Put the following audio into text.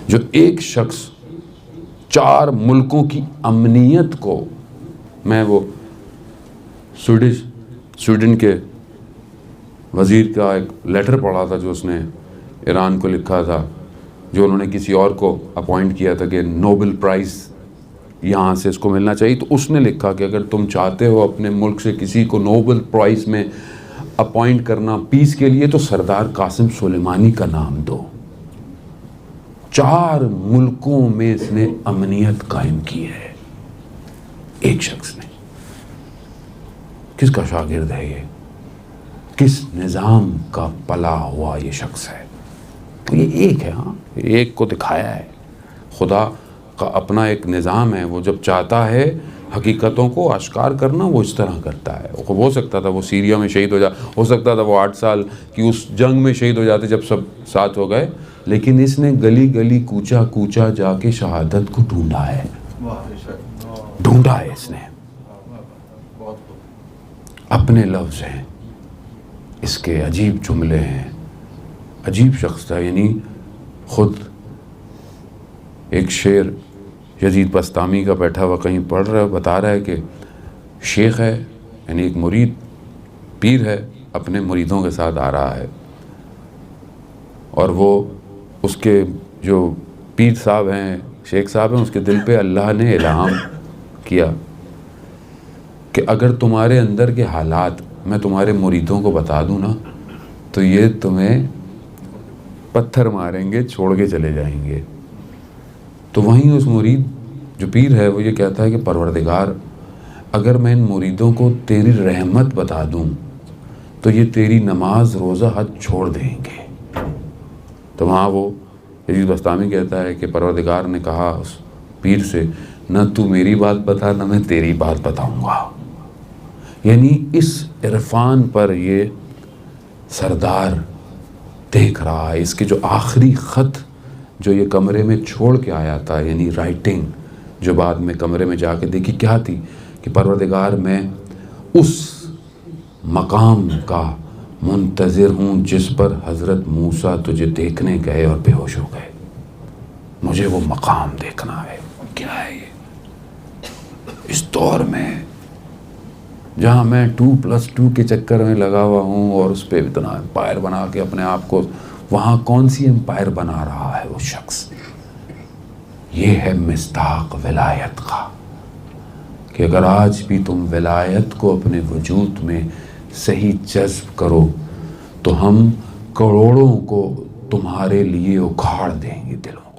جو ایک شخص 4 ملکوں کی امنیت کو، میں وہ سویڈن کے وزیر کا ایک لیٹر پڑھا تھا جو اس نے ایران کو لکھا تھا، جو انہوں نے کسی اور کو اپوائنٹ کیا تھا کہ نوبل پرائز یہاں سے اس کو ملنا چاہیے، تو اس نے لکھا کہ اگر تم چاہتے ہو اپنے ملک سے کسی کو نوبل پرائز میں اپوائنٹ کرنا پیس کے لیے تو سردار قاسم سلیمانی کا نام دو۔ 4 ملکوں میں اس نے امنیت قائم کی ہے، ایک شخص نے۔ کس کا شاگرد ہے یہ؟ کس نظام کا پلا ہوا یہ شخص ہے؟ تو یہ ایک ہے، ہاں ایک کو دکھایا ہے۔ خدا کا اپنا ایک نظام ہے، وہ جب چاہتا ہے حقیقتوں کو اشکار کرنا وہ اس طرح کرتا ہے۔ ہو سکتا تھا وہ سیریا میں شہید ہو جائے، ہو سکتا تھا وہ 8 سال کی اس جنگ میں شہید ہو جاتے جب سب ساتھ ہو گئے، لیکن اس نے گلی گلی کوچا کوچا جا کے شہادت کو ڈھونڈا ہے، ڈھونڈا ہے اس نے۔ اپنے لفظ ہیں، اس کے عجیب جملے ہیں، عجیب شخص تھا۔ یعنی خود ایک شعر یزید بسطامی کا بیٹھا ہوا کہیں پڑھ رہا ہے، بتا رہا ہے کہ شیخ ہے، یعنی ایک مرید پیر ہے، اپنے مریدوں کے ساتھ آ رہا ہے، اور وہ اس کے جو پیر صاحب ہیں، شیخ صاحب ہیں، اس کے دل پہ اللہ نے الہام کیا کہ اگر تمہارے اندر کے حالات میں تمہارے مریدوں کو بتا دوں نا تو یہ تمہیں پتھر ماریں گے، چھوڑ کے چلے جائیں گے۔ تو وہیں اس مرید جو پیر ہے وہ یہ کہتا ہے کہ پروردگار اگر میں ان مریدوں کو تیری رحمت بتا دوں تو یہ تیری نماز روزہ حج چھوڑ دیں گے۔ تو وہاں وہ یزید بسطامی کہتا ہے کہ پروردگار نے کہا اس پیر سے، نہ تو میری بات بتا نہ میں تیری بات بتاؤں گا۔ یعنی اس عرفان پر یہ سردار دیکھ رہا ہے۔ اس کے جو آخری خط جو یہ کمرے میں چھوڑ کے آیا تھا، یعنی رائٹنگ جو بعد میں کمرے میں جا کے دیکھی، کیا تھی کہ پروردگار میں اس مقام کا منتظر ہوں جس پر حضرت موسیٰ تجھے دیکھنے گئے اور بے ہوش ہو گئے۔ مجھے وہ مقام دیکھنا ہے۔ کیا ہے یہ؟ اس دور میں جہاں میں 2+2 کے چکر میں لگا ہوا ہوں اور اس پہ اتنا امپائر بنا کے اپنے آپ کو، وہاں کون سی امپائر بنا رہا ہے وہ شخص؟ یہ ہے مصداق ولایت کا، کہ اگر آج بھی تم ولایت کو اپنے وجود میں صحیح جذب کرو تو ہم کروڑوں کو تمہارے لیے اکھاڑ دیں گے دلوں کو۔